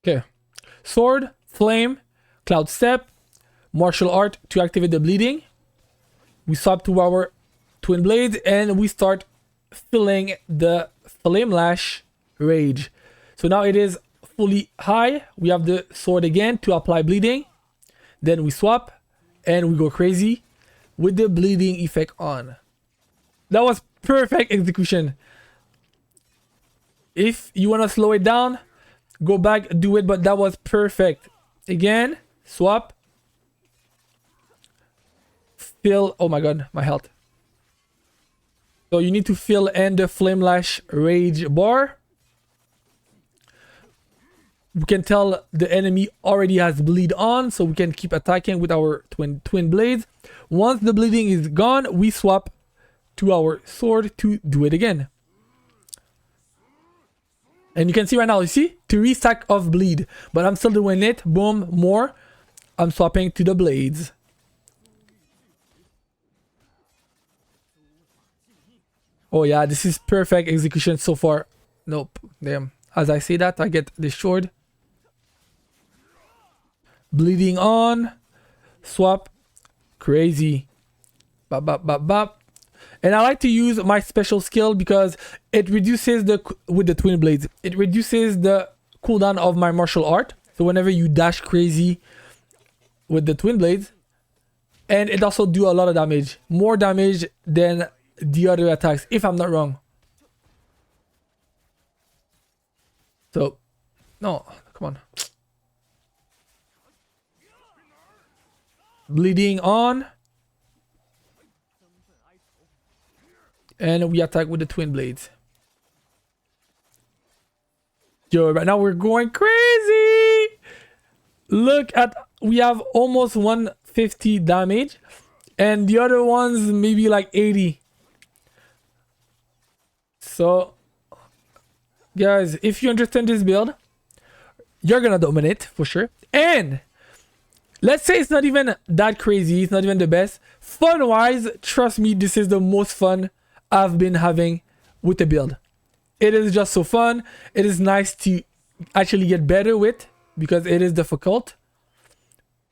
Okay. Sword, flame, cloud step, martial art to activate the bleeding. We swap to our twin blades and we start filling the flame lash rage. So now it is fully high. We have the sword again to apply bleeding. Then we swap and we go crazy with the bleeding effect on. That was perfect execution. If you want to slow it down, go back, do it, but that was perfect. Again, swap. Fill. Oh my god, my health. So you need to fill and the flame lash rage bar. We can tell the enemy already has bleed on, so we can keep attacking with our twin blades. Once the bleeding is gone, we swap to our sword to do it again. And you can see right now, you see? 3 stack of bleed. But I'm still doing it. Boom, more. I'm swapping to the blades. Oh yeah, this is perfect execution so far. Nope, damn. As I say that, I get destroyed. Bleeding on. Swap. Crazy. Bop, bop, bop, bop. And I like to use my special skill because it reduces with the twin blades. It reduces the cooldown of my martial art. So whenever you dash crazy with the twin blades. And it also do a lot of damage. More damage than the other attacks, if I'm not wrong. So, no, come on. Bleeding on. And we attack with the twin blades. Yo, right now we're going crazy. Look at, we have almost 150 damage. And the other ones maybe like 80. So, guys, if you understand this build, you're gonna dominate for sure. And let's say it's not even that crazy, it's not even the best. Fun-wise, trust me, this is the most fun I've been having with the build. It is just so fun. It is nice to actually get better with because it is difficult.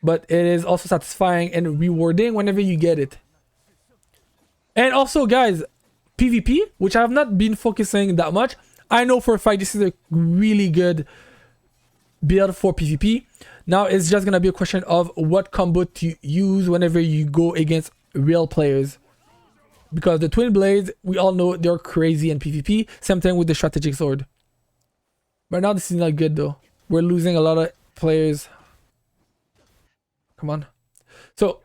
But it is also satisfying and rewarding whenever you get it. And also, guys, PvP, which I have not been focusing that much. I know for a fact this is a really good build for PvP. Now it's just gonna be a question of what combo to use whenever you go against real players. Because the twin blades, we all know they're crazy in PvP. Same thing with the strategic sword. But now this is not good though. We're losing a lot of players. Come on. So,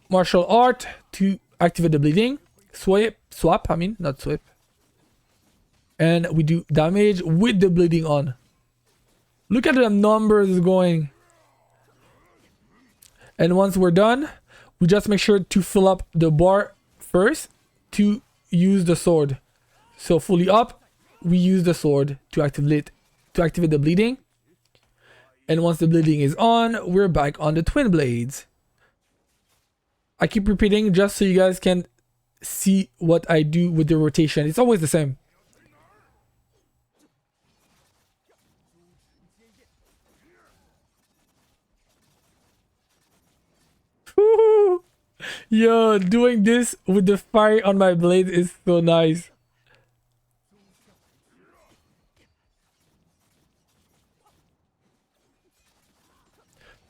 martial art to activate the bleeding. Swap, I mean, not swipe. And we do damage with the bleeding on. Look at the numbers going. And once we're done, we just make sure to fill up the bar first to use the sword. So fully up, we use the sword to activate the bleeding. And once the bleeding is on, we're back on the twin blades. I keep repeating just so you guys can see what I do with the rotation. It's always the same. Yo, doing this with the fire on my blade is so nice.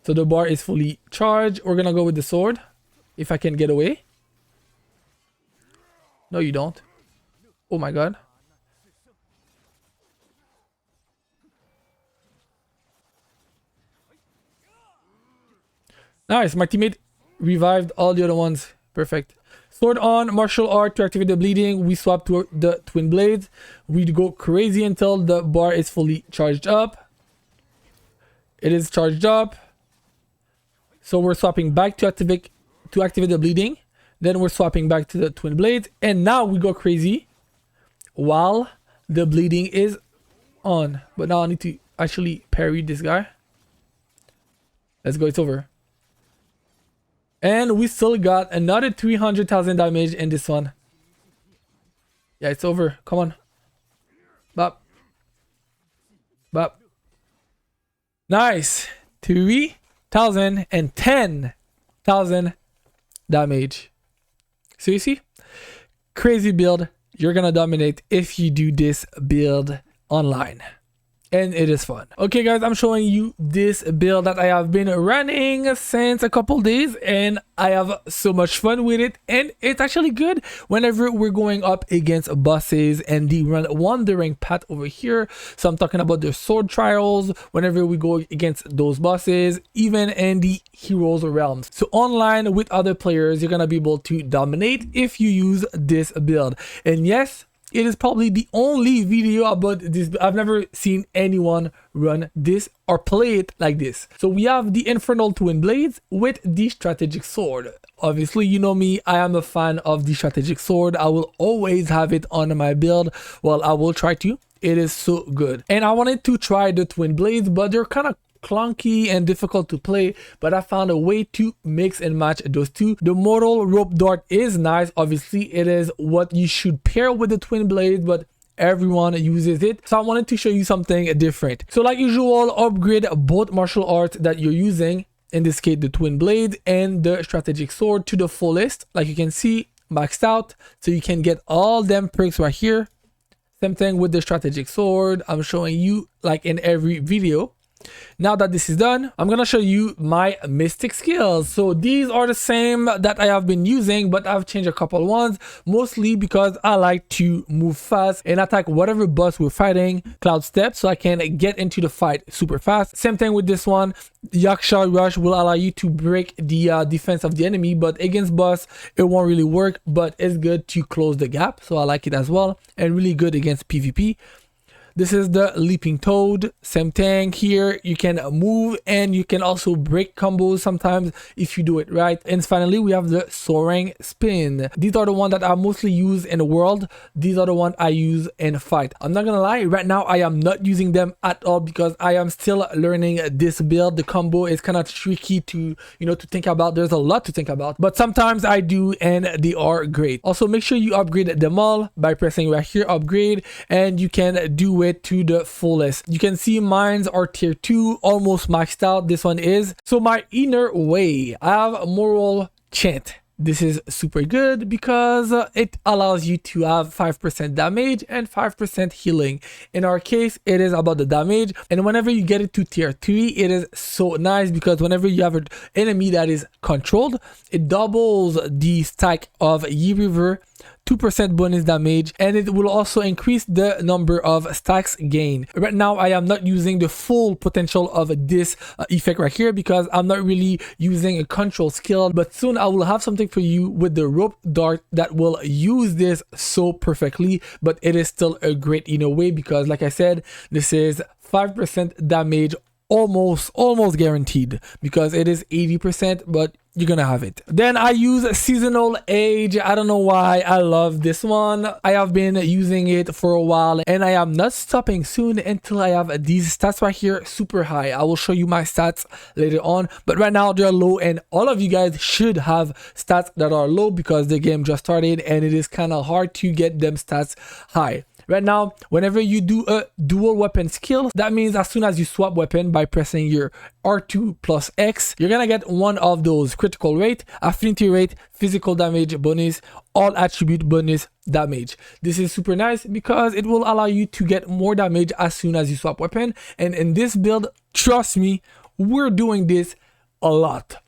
So the bar is fully charged. We're gonna go with the sword. If I can get away. No, you don't. Oh my god. Nice, my teammate revived all the other ones. Perfect. Sword on, martial art to activate the bleeding. We swap to the twin blades. We go crazy until the bar is fully charged up. It is charged up. So we're swapping back to activate the bleeding. Then we're swapping back to the twin blades. And now we go crazy while the bleeding is on. But now I need to actually parry this guy. Let's go, it's over. And we still got another 300,000 damage in this one. Yeah, it's over. Come on. Bop. Bop. Nice. 3,000 and 10,000 damage. So you see, crazy build. You're gonna dominate if you do this build online. And it is fun. Okay guys, I'm showing you this build that I have been running since a couple days, and I have so much fun with it, and it's actually good whenever we're going up against bosses and the wandering path over here. So I'm talking about the sword trials, whenever we go against those bosses, even in the heroes realms. So online with other players, you're gonna be able to dominate if you use this build. And yes, it is probably the only video about this. I've never seen anyone run this or play it like this. So we have the Infernal Twinblades with the strategic sword. Obviously, you know me, I am a fan of the strategic sword. I will always have it on my build. Well, I will try to. It is so good. And I wanted to try the Twinblades, but they're kind of clunky and difficult to play, but I found a way to mix and match those two. The mortal rope dart is nice. Obviously, it is what you should pair with the Twinblades, but everyone uses it. So I wanted to show you something different. So like usual, upgrade both martial arts that you're using, in this case the Twinblade and the strategic sword, to the fullest. Like you can see, maxed out, so you can get all them perks right here. Same thing with the strategic sword. I'm showing you like in every video. Now that this is done, I'm gonna show you my mystic skills. So these are the same that I have been using, but I've changed a couple ones, mostly because I like to move fast and attack whatever boss we're fighting. Cloud step, so I can get into the fight super fast. Same thing with this one. Yaksha rush will allow you to break the defense of the enemy, but against boss it won't really work, but it's good to close the gap, so I like it as well, and really good against PvP. This is the leaping toad. Same thing here. You can move and you can also break combos sometimes if you do it right. And finally, we have the soaring spin. These are the ones that I mostly use in the world. These are the ones I use in fight. I'm not gonna lie, right now I am not using them at all because I am still learning this build. The combo is kind of tricky to, to think about. There's a lot to think about, but sometimes I do and they are great. Also, make sure you upgrade them all by pressing right here, upgrade, and you can do it to the fullest. You can see mines are tier 2, almost maxed out. This one is. So my inner way, I have moral chant. This is super good because it allows you to have 5% damage and 5% healing. In our case, it is about the damage, and whenever you get it to tier 3, it is so nice because whenever you have an enemy that is controlled, it doubles the stack of Yi River, 2% bonus damage, and it will also increase the number of stacks gained. Right now I am not using the full potential of this effect right here because I'm not really using a control skill, but soon I will have something for you with the rope dart that will use this so perfectly. But it is still a great way because, like I said, this is 5% damage, almost guaranteed, because it is 80%, but you're gonna have it. Then I use seasonal age. I don't know why I love this one. I have been using it for a while and I am not stopping soon until I have these stats right here super high. I will show you my stats later on, but right now they're low, and all of you guys should have stats that are low because the game just started and it is kind of hard to get them stats high. Right now, whenever you do a dual weapon skill, that means as soon as you swap weapon by pressing your R2 plus X, you're gonna get one of those: critical rate, affinity rate, physical damage bonus, all attribute bonus damage. This is super nice because it will allow you to get more damage as soon as you swap weapon. And in this build, trust me, we're doing this a lot,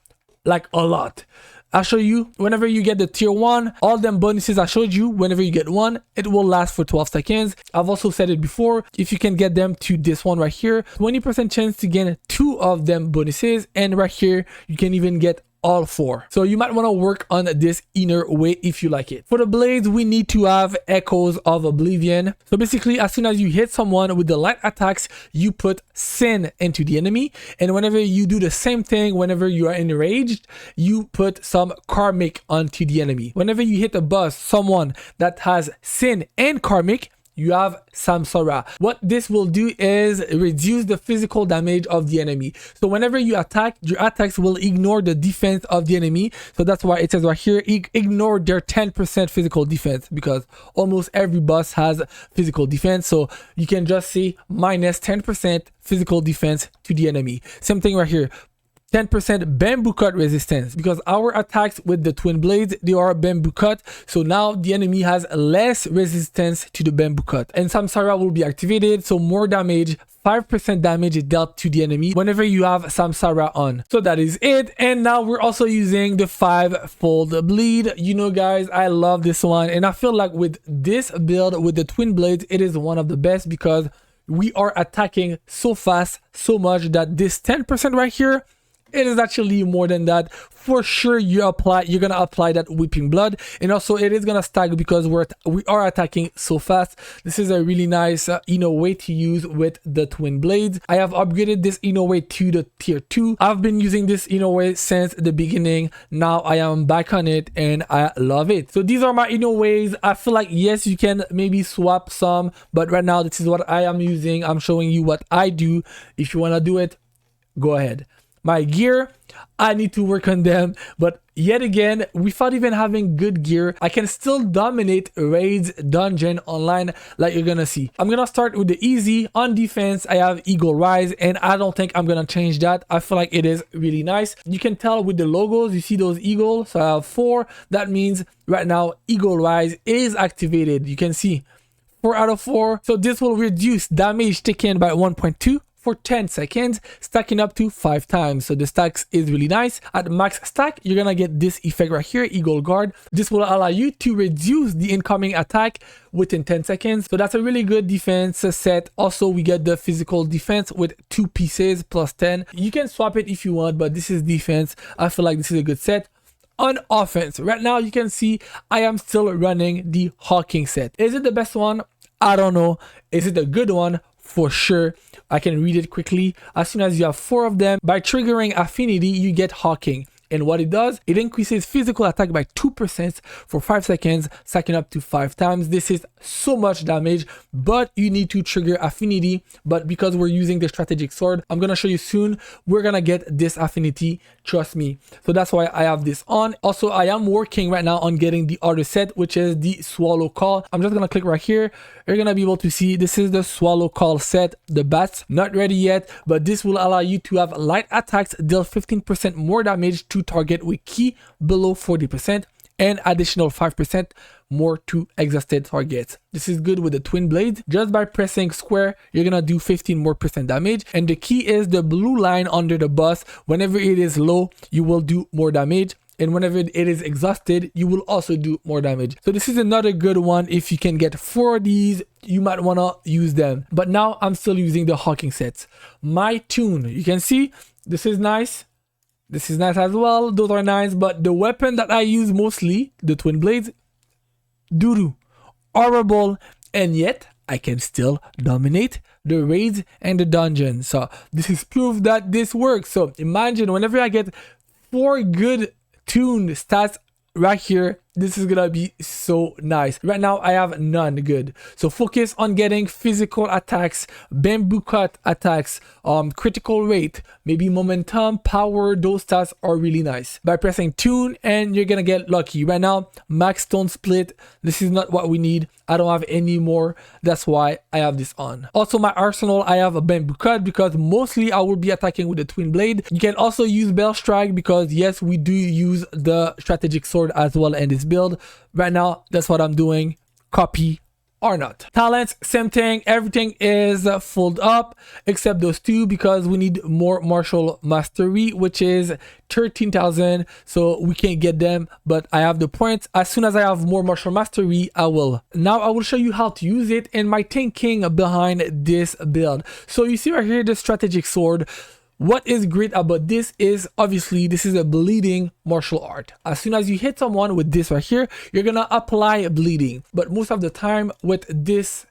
like a lot. I'll show you whenever you get the tier 1, all them bonuses I showed you, whenever you get one, it will last for 12 seconds. I've also said it before, if you can get them to this one right here, 20% chance to gain 2 of them bonuses, and right here you can even get all 4. So you might want to work on this inner way if you like it. For the blades, we need to have echoes of oblivion. So basically, as soon as you hit someone with the light attacks, you put sin into the enemy, and whenever you do the same thing, whenever you are enraged, you put some karmic onto the enemy. Whenever you hit a boss, someone that has sin and karmic, you have Samsara. What this will do is reduce the physical damage of the enemy. So whenever you attack, your attacks will ignore the defense of the enemy. So that's why it says right here, ignore their 10% physical defense, because almost every boss has physical defense. So you can just say minus 10% physical defense to the enemy. Same thing right here. 10% bamboo cut resistance, because our attacks with the twin blades, they are bamboo cut, so now the enemy has less resistance to the bamboo cut, and Samsara will be activated, so more damage, 5% damage is dealt to the enemy whenever you have Samsara on. So that is it. And now we're also using the 5-fold bleed. You know guys, I love this one, and I feel like with this build with the twin blades, it is one of the best, because we are attacking so fast, so much that this 10% right here, it is actually more than that. For sure, you're gonna apply that weeping blood, and also it is gonna stack because we are attacking so fast. This is a really nice way to use with the twin blades. I have upgraded this way to the tier 2. I've been using this way since the beginning. Now I am back on it and I love it. So these are my ways. I feel like yes, you can maybe swap some, but right now this is what I am using. I'm showing you what I do. If you want to do it, go ahead. My gear, I need to work on them, but yet again, without even having good gear, I can still dominate raids, dungeon, online, like you're gonna see. I'm gonna start with the easy. On defense, I have Eagle Rise, and I don't think I'm gonna change that. I feel like it is really nice. You can tell with the logos, you see those eagles, so I have 4. That means right now, Eagle Rise is activated. You can see 4 out of 4. So this will reduce damage taken by 1.2. for 10 seconds, stacking up to 5 times. So the stacks is really nice. At max stack, you're gonna get this effect right here, Eagle Guard. This will allow you to reduce the incoming attack within 10 seconds. So that's a really good defense set. Also, we get the physical defense with 2 pieces plus 10. You can swap it if you want, but this is defense. I feel like this is a good set. On offense, right now you can see I am still running the Hawking set. Is it the best one? I don't know. Is it a good one? For sure. I can read it quickly. As soon as you have 4 of them, by triggering affinity, you get Hawking. And what it does, it increases physical attack by 2% for 5 seconds, stacking up to 5 times. This is so much damage, but you need to trigger affinity. But because we're using the strategic sword, I'm going to show you soon, we're going to get this affinity, trust me. So that's why I have this on. Also, I am working right now on getting the other set, which is the Swallow Call. I'm just going to click right here. You're going to be able to see this is the Swallow Call set, the bats. Not ready yet, but this will allow you to have light attacks deal 15% more damage to target with key below 40% and additional 5% more to exhausted targets. This is good with the twin blades. Just by pressing square, you're gonna do 15% more damage, and the key is the blue line under the boss. Whenever it is low, you will do more damage, and whenever it is exhausted, you will also do more damage. So this is another good one. If you can get 4 of these, you might want to use them. But now I'm still using the Hawking sets. My tune, you can see this is nice. This is nice as well. Those are nice, but the weapon that I use mostly, the twin blades, doo-doo, horrible, and yet I can still dominate the raids and the dungeon. So this is proof that this works. So imagine whenever I get 4 good tuned stats right here, this is gonna be so nice. Right now I have none good, so focus on getting physical attacks, bamboo cut attacks, critical rate, maybe momentum, power. Those stats are really nice. By pressing tune, and you're gonna get lucky. Right now max stone split, this is not what we need. I don't have any more, that's why I have this on. Also, my arsenal, I have a bamboo cut because mostly I will be attacking with the twin blade. You can also use bell strike because yes, we do use the strategic sword as well in this build. Right now, that's what I'm doing. Copy or not. Talents, same thing. Everything is filled up except those 2 because we need more martial mastery, which is 13,000. So we can't get them, but I have the points. As soon as I have more martial mastery, I will. Now I will show you how to use it and my thinking behind this build. So you see right here the strategic sword. What is great about this is obviously this is a bleeding martial art. As soon as you hit someone with this right here, you're gonna apply bleeding. But most of the time with this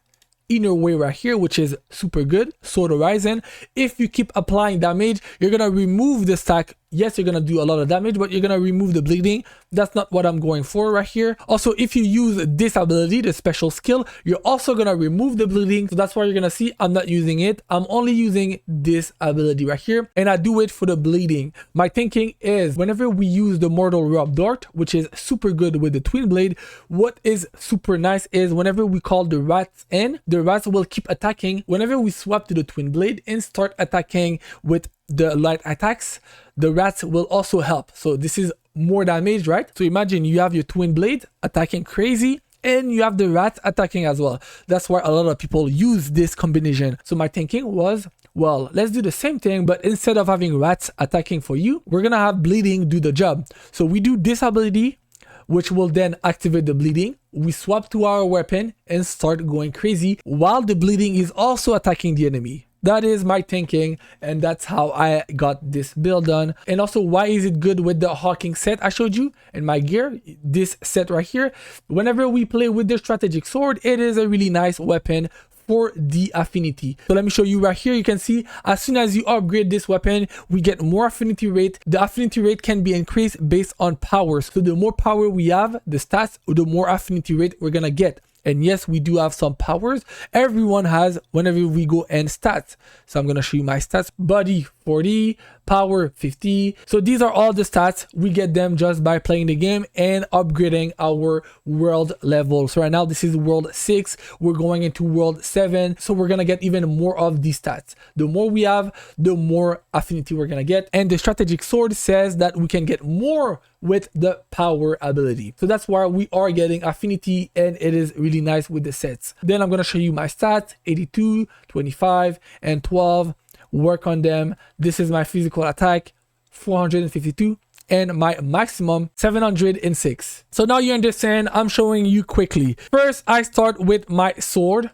inner way right here, which is super good, Sword Horizon, if you keep applying damage, you're gonna remove the stack yes, you're gonna do a lot of damage, but you're gonna remove the bleeding. That's not what I'm going for right here. Also, if you use this ability, the special skill, you're also gonna remove the bleeding. So that's why you're gonna see I'm not using it. I'm only using this ability right here, and I do it for the bleeding. My thinking is whenever we use the Mortal Rub Dart, which is super good with the Twin Blade, what is super nice is whenever we call the rats in, the rats will keep attacking. Whenever we swap to the Twin Blade and start attacking with the light attacks, the rats will also help. So this is more damage, right? So imagine you have your Twin Blade attacking crazy and you have the rats attacking as well. That's why a lot of people use this combination. So my thinking was, well, let's do the same thing, but instead of having rats attacking for you, we're gonna have bleeding do the job. So we do this ability, which will then activate the bleeding. We swap to our weapon and start going crazy while the bleeding is also attacking the enemy. That is my thinking, and that's how I got this build done. And also, why is it good with the Hawking set I showed you in my gear? This set right here, whenever we play with the strategic sword, it is a really nice weapon for the affinity. So let me show you right here. You can see as soon as you upgrade this weapon, we get more affinity rate. The affinity rate can be increased based on power. So the more power we have, the stats, the more affinity rate we're gonna get. And yes, we do have some powers. Everyone has whenever we go and stats. So I'm going to show you my stats. Body 40, power 50. So these are all the stats. We get them just by playing the game and upgrading our world level. So right now this is world 6. We're going into world 7. So we're going to get even more of these stats. The more we have, the more affinity we're going to get. And the strategic sword says that we can get more with the power ability. So that's why we are getting affinity, and it is really nice with the sets. Then I'm going to show you my stats: 82, 25, and 12. Work on them. This is my physical attack, 452, and my maximum 706. So now you understand, I'm showing you quickly. First, I start with my sword.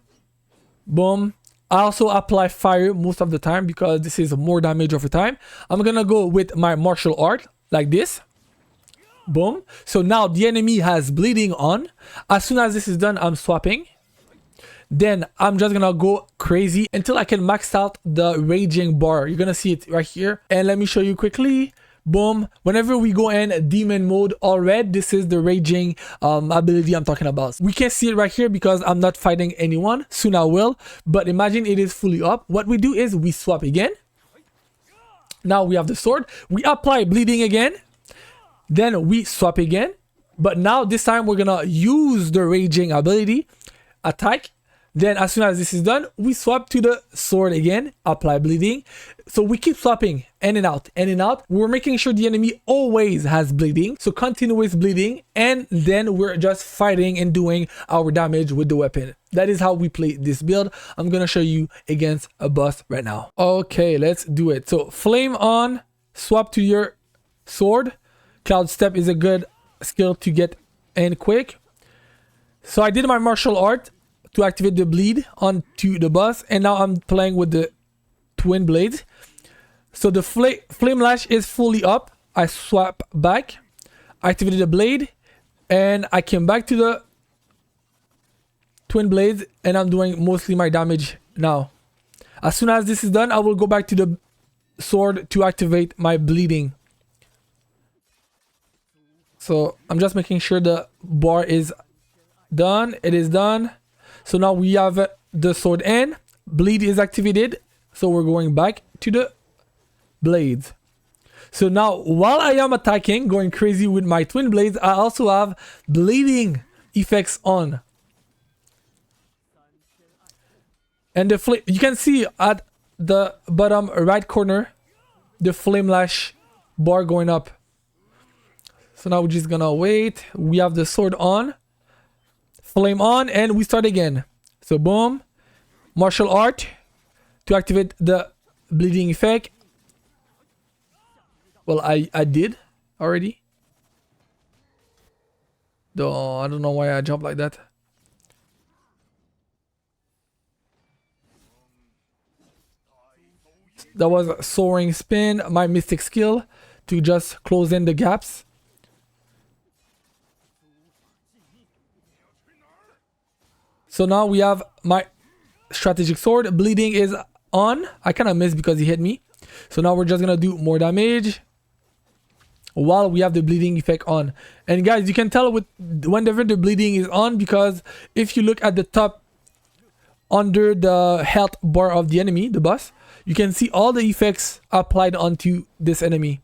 Boom. I also apply fire most of the time because this is more damage over time. I'm going to go with my martial art like this. Boom. So now the enemy has bleeding on. As soon as this is done, I'm swapping. Then I'm just gonna go crazy until I can max out the raging bar. You're gonna see it right here. And let me show you quickly. Boom. Whenever we go in demon mode, all red, this is the raging ability I'm talking about. We can't see it right here because I'm not fighting anyone. Soon I will. But imagine it is fully up. What we do is we swap again. Now we have the sword. We apply bleeding again. Then we swap again, but now this time we're gonna use the raging ability, attack. Then as soon as this is done, we swap to the sword again, apply bleeding. So we keep swapping in and out, in and out. We're making sure the enemy always has bleeding, so continuous bleeding, and then we're just fighting and doing our damage with the weapon. That is how we play this build. I'm gonna show you against a boss right now. Okay, let's do it. So flame on, swap to your sword. Cloud Step is a good skill to get in quick. So I did my martial art to activate the bleed onto the boss, and now I'm playing with the Twin Blades. So the flame lash is fully up. I swap back, activated the blade, and I came back to the Twin Blades, and I'm doing mostly my damage now. As soon as this is done, I will go back to the sword to activate my bleeding. So I'm just making sure the bar is done. It is done. So now we have the sword in. Bleed is activated. So we're going back to the blades. So now while I am attacking, going crazy with my Twin Blades, I also have bleeding effects on. And the flame, you can see at the bottom right corner, the flame lash bar going up. So now we're just gonna wait. We have the sword on, flame on, and we start again. So boom, martial art to activate the bleeding effect. Well, I did already. Though I don't know why I jumped like that. That was a soaring spin, my mystic skill to just close in the gaps. So now we have my strategic sword. Bleeding is on. I kind of missed because he hit me. So now we're just going to do more damage. while we have the bleeding effect on. And guys, you can tell with whenever the bleeding is on, because if you look at the top under the health bar of the enemy, the boss, you can see all the effects applied onto this enemy.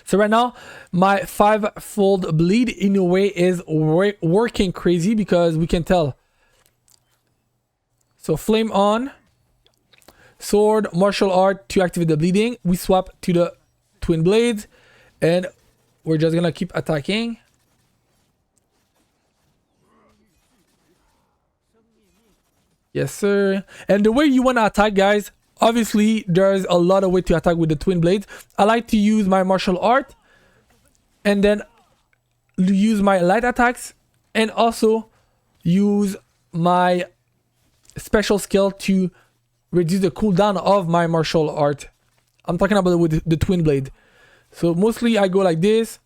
So right now, my 5-fold bleed in a way is working crazy because we can tell. So flame on, sword, martial art to activate the bleeding. We swap to the twin blades, and we're just gonna keep attacking. Yes, sir. And the way you wanna attack, guys, obviously there's a lot of way to attack with the twin blades. I like to use my martial art and then use my light attacks, and also use my special skill to reduce the cooldown of my martial art. I'm talking about with the twin blade. So mostly I go like this,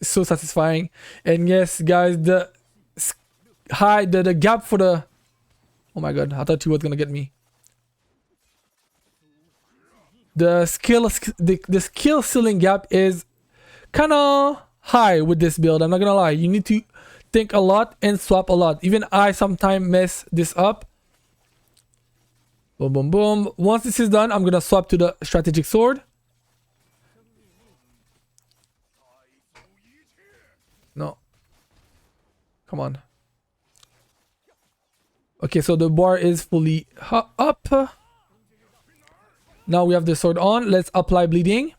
so satisfying. And yes, guys, the gap for the, oh my god, I thought you was gonna get me. The skill ceiling gap is kind of high with this build. I'm not gonna lie. You need to think a lot and swap a lot. Even I sometimes mess this up. Boom, boom, boom. Once this is done, I'm gonna swap to the strategic sword. No. Come on. Okay, so the bar is fully up. Now we have the sword on. Let's apply bleeding.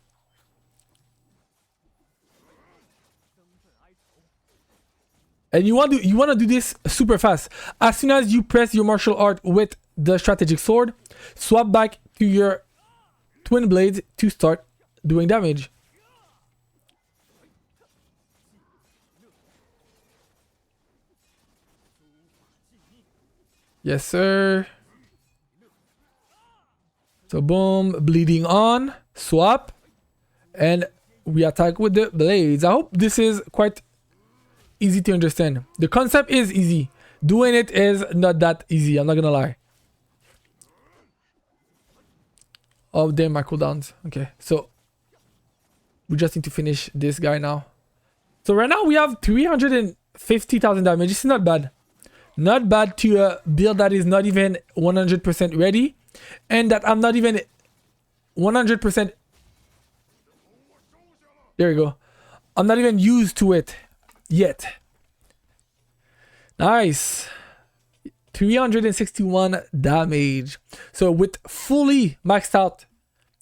And you want to do this super fast. As soon as you press your martial art with the strategic sword, swap back to your twin blades to start doing damage. Yes, sir. So boom, bleeding on, swap, and we attack with the blades. I hope this is quite easy to understand. The concept is easy. Doing it is not that easy, I'm not gonna lie. Oh damn, my cooldowns. Okay, so we just need to finish this guy now. So right now we have 350,000 damage. This is not bad. Not bad to a build that is not even 100% ready, and that I'm not even 100%. There we go. I'm not even used to it yet. Nice. 361 damage. So with fully maxed out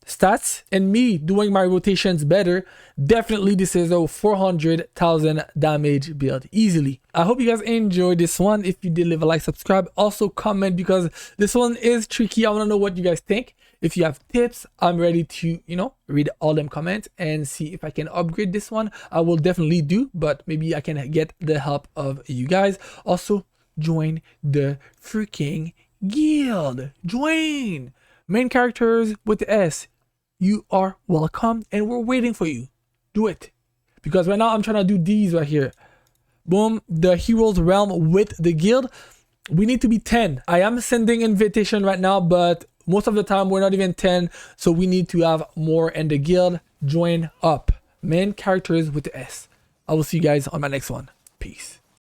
stats and me doing my rotations better, definitely this is a 400,000 damage build easily. I hope you guys enjoyed this one. If you did, leave a like, subscribe, also comment, because this one is tricky. I want to know what you guys think. If you have tips, I'm ready to, read all them comments and see if I can upgrade this one. I will definitely do, but maybe I can get the help of you guys. Also, join the freaking guild. Join main characters with the S. You are welcome, and we're waiting for you. Do it, because right now I'm trying to do these right here. Boom, the heroes realm with the guild. We need to be 10. I am sending invitation right now, but most of the time we're not even 10, so we need to have more in the guild. Join up. Main characters with the S. I will see you guys on my next one. Peace.